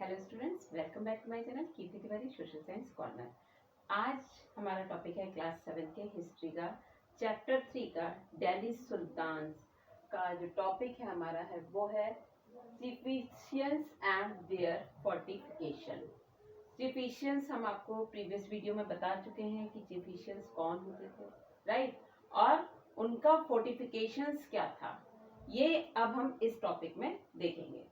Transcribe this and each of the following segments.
Hello students, welcome back to my channel Kirti Tiwari social science corner. आज हमारा topic है class 7 के हिस्ट्री का चैप्टर 3 का दिल्ली सुल्तान्स का जो टॉपिक है हमारा है वो है चिफिशियंस एंड देयर फोर्टिफिकेशन। चिफिशियंस हम आपको प्रीवियस वीडियो में बता चुके हैं कि चिफिशियंस कौन होते थे, राइट, और उनका फोर्टिफिकेशंस क्या था, ये अब हम इस टॉपिक में देखेंगे।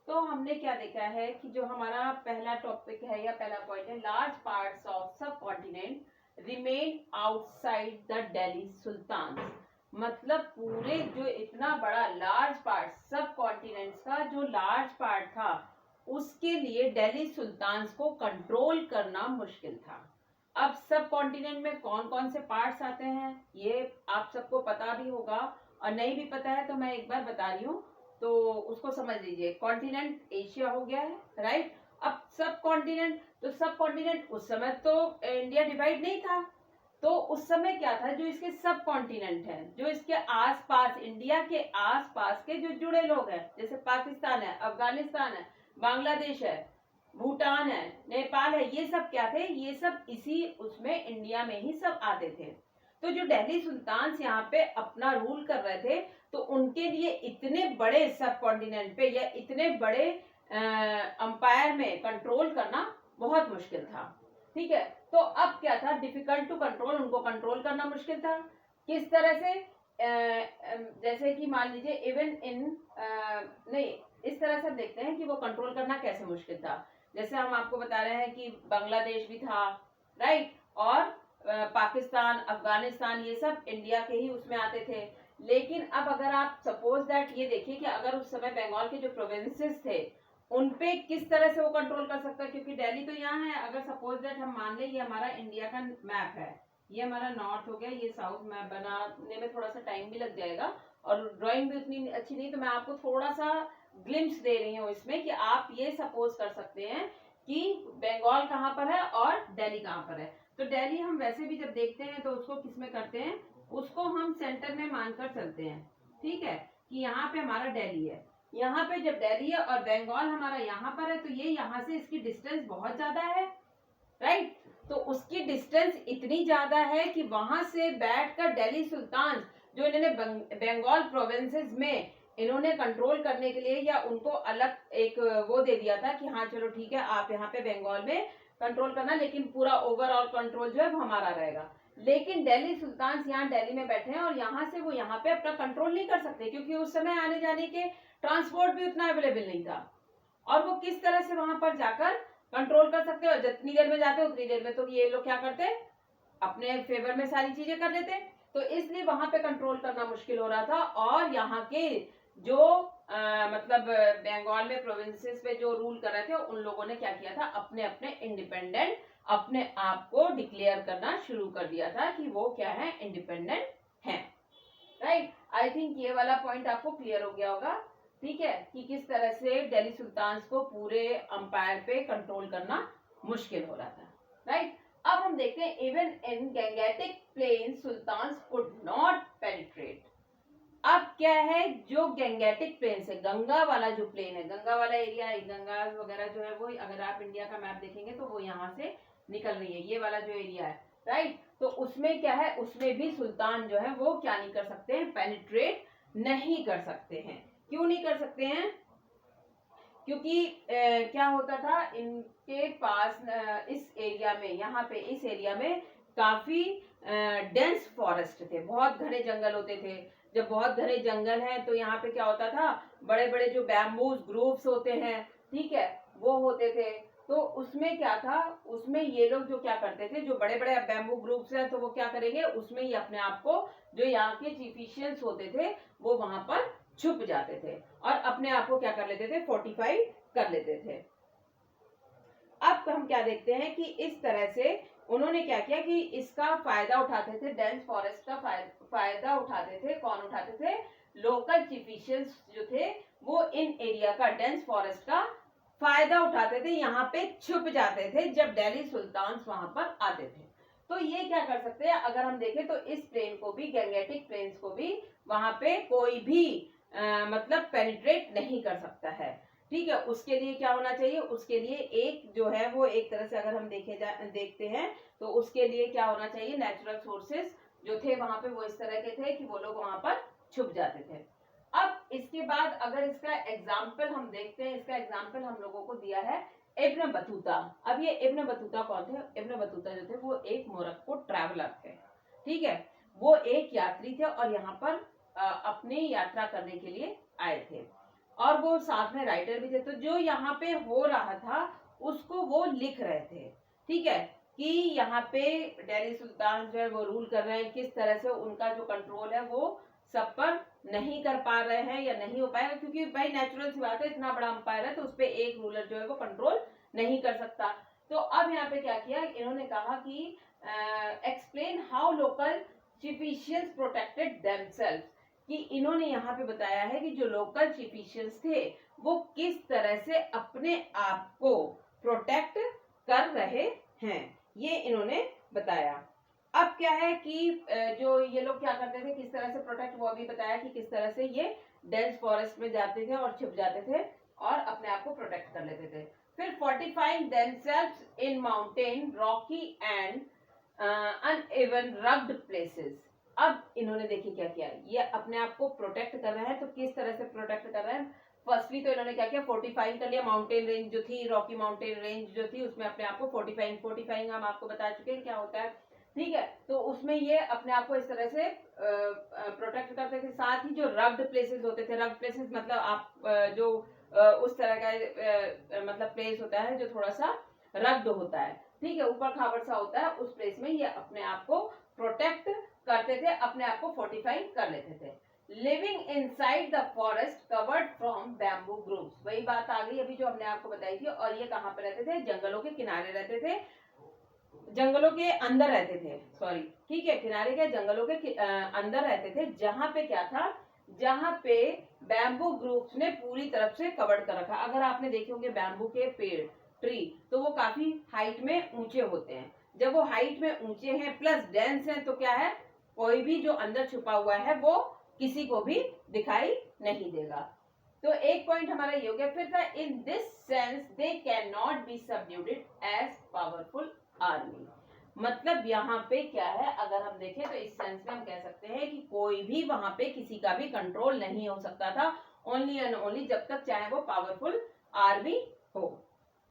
तो हमने क्या देखा है कि जो हमारा पहला टॉपिक है या पहला पॉइंट है, large parts of subcontinent remain outside the Delhi sultans. मतलब पूरे जो इतना बड़ा लार्ज पार्ट सब कॉन्टिनेंट्स का जो लार्ज पार्ट था उसके लिए दिल्ली सुल्तान्स को कंट्रोल करना मुश्किल था। अब सब कॉन्टिनेंट में कौन कौन से पार्ट्स आते हैं ये आप सबको पता भी होगा, और नहीं भी पता है तो मैं एक बार बता रही हूँ तो उसको समझ लीजिए। कॉन्टिनेंट एशिया हो गया है, राइट। अब सब कॉन्टिनेंट, तो सब कॉन्टिनेंट उस समय तो इंडिया डिवाइड नहीं था, तो उस समय क्या था, जो इसके सब कॉन्टिनेंट हैं, जो इसके आसपास इंडिया के आसपास के जो जुड़े लोग हैं, जैसे पाकिस्तान है, अफगानिस्तान है, बांग्लादेश है, भूटान है, नेपाल है, ये सब क्या थे, ये सब इसी उसमें इंडिया में ही सब आते थे। तो जो दिल्ली सुल्तान्स यहाँ पे अपना रूल कर रहे थे तो उनके लिए इतने बड़े सब कॉन्टिनेंट पे या इतने बड़े अंपायर में कंट्रोल करना बहुत मुश्किल था, ठीक है। तो अब क्या था, डिफिकल्ट टू कंट्रोल, उनको कंट्रोल करना मुश्किल था। किस तरह से, जैसे कि मान लीजिए इवन इन नहीं, इस तरह से देखते हैं कि वो कंट्रोल करना कैसे मुश्किल था। जैसे हम आपको बता रहे हैं कि बांग्लादेश भी था, राइट, और पाकिस्तान, अफगानिस्तान, ये सब इंडिया के ही उसमें आते थे। लेकिन अब अगर आप सपोज दैट ये देखिए कि अगर उस समय बंगाल के जो प्रोविंसेस थे उन पे किस तरह से वो कंट्रोल कर सकता है, क्योंकि दिल्ली तो यहाँ है। अगर सपोज दैट हम मान लें ये हमारा इंडिया का मैप है, ये हमारा नॉर्थ हो गया, ये साउथ मैप बनाने में थोड़ा सा टाइम भी लग जाएगा और ड्राइंग भी उतनी अच्छी नहीं, तो मैं आपको थोड़ा सा ग्लिम्स दे रही हूँ इसमें कि आप ये सपोज कर सकते हैं कि बंगाल कहाँ पर है और दिल्ली कहाँ पर है। तो दिल्ली हम वैसे भी जब देखते हैं तो उसको किसमें करते हैं, उसको हम सेंटर में मानकर चलते हैं, ठीक है, कि यहाँ पे हमारा दिल्ली है। यहाँ पे जब दिल्ली है और बंगाल हमारा यहाँ पर है तो ये यहाँ से इसकी डिस्टेंस बहुत ज्यादा है, राइट। तो उसकी डिस्टेंस इतनी ज्यादा है कि वहां से बैठकर दिल्ली सुल्तान जो इन्होंने बंगाल प्रोविंसेस में इन्होंने कंट्रोल करने के लिए या उनको अलग एक वो दे दिया था कि हाँ चलो ठीक है आप यहाँ पे बंगाल में कंट्रोल करना, लेकिन पूरा ओवरऑल कंट्रोल जो है वो हमारा रहेगा। लेकिन दिल्ली सुल्तान यहाँ दिल्ली में बैठे हैं और यहाँ से वो यहाँ पे अपना कंट्रोल नहीं कर सकते, क्योंकि उस समय आने जाने के ट्रांसपोर्ट भी उतना अवेलेबल नहीं था। और वो किस तरह से वहां पर जाकर कंट्रोल कर सकते, और जितनी देर में जाते उतनी देर में तो ये लोग क्या करते, अपने फेवर में सारी चीजें कर लेते। तो इसलिए वहां पे कंट्रोल करना मुश्किल हो रहा था। और यहाँ के जो मतलब बंगाल में प्रोविंसेस पे जो रूल कर रहे थे उन लोगों ने क्या किया था, अपने अपने इंडिपेंडेंट अपने आप को डिक्लेयर करना शुरू कर दिया था कि वो क्या है, इंडिपेंडेंट है, राइट। आई थिंक ये वाला पॉइंट आपको क्लियर हो गया होगा, ठीक है, कि किस तरह से दिल्ली सुल्तान्स को पूरे अंपायर पे कंट्रोल करना मुश्किल हो रहा था, राइट। अब हम देखते हैं even in Gangetic plain sultans could not penetrate. अब क्या है, जो गंगेटिक प्लेन से, गंगा वाला जो प्लेन है, गंगा वाला एरिया है, गंगा वगैरह जो है वो अगर आप इंडिया का मैप देखेंगे तो वो यहाँ से निकल रही है, ये वाला जो एरिया है, राइट। तो उसमें क्या है, उसमें भी सुल्तान जो है वो क्या नहीं कर सकते हैं, पेनिट्रेट नहीं कर सकते हैं। क्यों नहीं कर सकते हैं, क्योंकि क्या होता था इनके पास इस एरिया में, यहाँ पे इस एरिया में काफी डेंस फॉरेस्ट थे, बहुत घने जंगल होते थे। जब बहुत घने जंगल हैं तो यहाँ पे क्या होता था, बड़े बड़े जो बैम्बूज ग्रुप्स होते हैं, ठीक है, वो होते थे। तो उसमें क्या था, उसमें ये लोग जो क्या करते थे, जो बड़े बड़े बैम्बू ग्रुप्स हैं तो वो क्या करेंगे, उसमें ही अपने आप को, जो यहाँ के चिफिशियंस होते थे वो वहां पर छुप जाते थे और अपने आप को क्या कर लेते थे, फोर्टिफाई कर लेते थे। अब हम क्या देखते हैं कि इस तरह से उन्होंने क्या किया कि इसका फायदा उठाते थे, डेंस फॉरेस्ट का फायदा उठाते थे। कौन उठाते थे, लोकल चिफिशियंस जो थे वो इन एरिया का, डेंस फॉरेस्ट का फायदा उठाते थे, यहाँ पे छुप जाते थे जब दिल्ली सुल्तान्स वहां पर आते थे। तो ये क्या कर सकते हैं, अगर हम देखें तो इस प्लेन को भी, गंगेटिक प्लेन्स को भी वहां पे कोई भी मतलब पेनिट्रेट नहीं कर सकता है। ठीक है, उसके लिए क्या होना चाहिए, उसके लिए एक जो है वो एक तरह से अगर हम देखते हैं तो उसके लिए क्या होना चाहिए, नेचुरल सोर्सेस जो थे वहां पे वो इस तरह के थे कि वो लोग वहां पर छुप जाते थे। अब इसके बाद अगर इसका एग्जाम्पल हम देखते हैं, इसका एग्जाम्पल हम लोगों को दिया है इब्न बतूता। अब ये इब्न बतूता कौन थे, इब्न बतूता जो थे वो एक मोरक्को ट्रैवलर थे, ठीक है, वो एक यात्री थे और यहाँ पर अपनी यात्रा करने के लिए आए थे और वो साथ में राइटर भी थे। तो जो यहाँ पे हो रहा था उसको वो लिख रहे थे, ठीक है, कि यहाँ पे दिल्ली सुल्तान जो है वो रूल कर रहे हैं, किस तरह से उनका जो कंट्रोल है वो सब पर नहीं कर पा रहे हैं या नहीं हो पाएगा, क्योंकि भाई नेचुरल सी बात है, इतना बड़ा अंपायर है तो उस पर एक रूलर जो है वो कंट्रोल नहीं कर सकता। तो अब यहाँ पे क्या किया, इन्होंने कहा कि explain how local chieftains protected themselves, कि इन्होंने यहाँ पे बताया है कि जो लोकल चिफिशियंस थे वो किस तरह से अपने आप को प्रोटेक्ट कर रहे हैं, ये इन्होंने बताया। अब क्या है कि जो ये लोग क्या करते थे, किस तरह से प्रोटेक्ट, वो अभी बताया कि किस तरह से ये डेंस फॉरेस्ट में जाते थे और छिप जाते थे और अपने आप को प्रोटेक्ट कर लेते थे। फिर fortifying themselves in mountain Rocky and uneven rugged places. अब इन्होंने देखिए क्या किया, ये अपने आप को प्रोटेक्ट कर रहे हैं, तो किस तरह से प्रोटेक्ट कर रहे हैं, फर्स्टली तो इन्होंने क्या किया, फोर्टिफाइंग कर लिया, माउंटेन रेंज जो थी, रॉकी माउंटेन रेंज जो थी उसमें अपने आप को फोर्टिफाइंग हम आपको बता चुके हैं क्या होता है, ठीक है, तो उसमें ये अपने आप को इस तरह से प्रोटेक्ट करते थे। साथ ही जो रग्ड प्लेसेस होते थे, रग्ड प्लेसेस मतलब आप जो उस तरह का मतलब प्लेस होता है जो थोड़ा सा रग्ड होता है, ठीक है, ऊपर खाबड़ सा होता है, उस प्लेस में ये अपने आप को प्रोटेक्ट करते थे, अपने आप को फोर्टिफाई कर लेते थे। Living inside the forest covered from bamboo groups, वही बात आ गई अभी जो हमने आपको बताई थी। और ये कहाँ पे रहते थे, जंगलों के किनारे रहते थे, जंगलों के अंदर रहते थे, सॉरी, ठीक है, किनारे के जंगलों के अंदर रहते थे, जहां पे क्या था, जहां पे बैम्बू ग्रुप्स ने पूरी तरफ से कवर कर रखा। अगर आपने देखे होंगे बैम्बू के पेड़, ट्री, तो वो काफी हाइट में ऊंचे होते हैं, जब वो हाइट में ऊंचे हैं प्लस डेंस हैं तो क्या है, कोई भी जो अंदर छुपा हुआ है वो किसी को भी दिखाई नहीं देगा। तो एक पॉइंट हमारा ये हो गया। फिर था in this sense they can not be subdued as powerful army, मतलब यहाँ पे क्या है, अगर हम देखें तो इस सेंस में हम कह सकते हैं कि कोई भी वहां पे किसी का भी कंट्रोल नहीं हो सकता था, ओनली एंड ओनली जब तक चाहे वो पावरफुल आर्मी हो।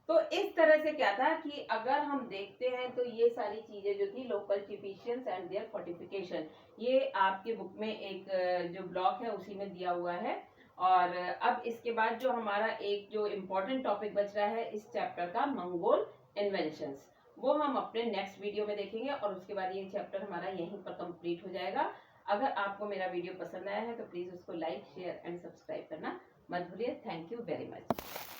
तो इस तरह से क्या था कि अगर हम देखते हैं तो ये सारी चीजें जो थी, लोकल चिफिशियंस एंड देयर फोर्टिफिकेशन, ये आपके बुक में एक जो ब्लॉक है उसी में दिया हुआ है। और अब इसके बाद जो हमारा एक जो इम्पोर्टेंट टॉपिक बच रहा है इस चैप्टर का, मंगोल इन्वेंशंस, वो हम अपने नेक्स्ट वीडियो में देखेंगे और उसके बाद ये चैप्टर हमारा यहीं पर कंप्लीट हो जाएगा। अगर आपको मेरा वीडियो पसंद आया है तो प्लीज उसको लाइक, शेयर एंड सब्सक्राइब करना मत भूलिए। Thank you very much.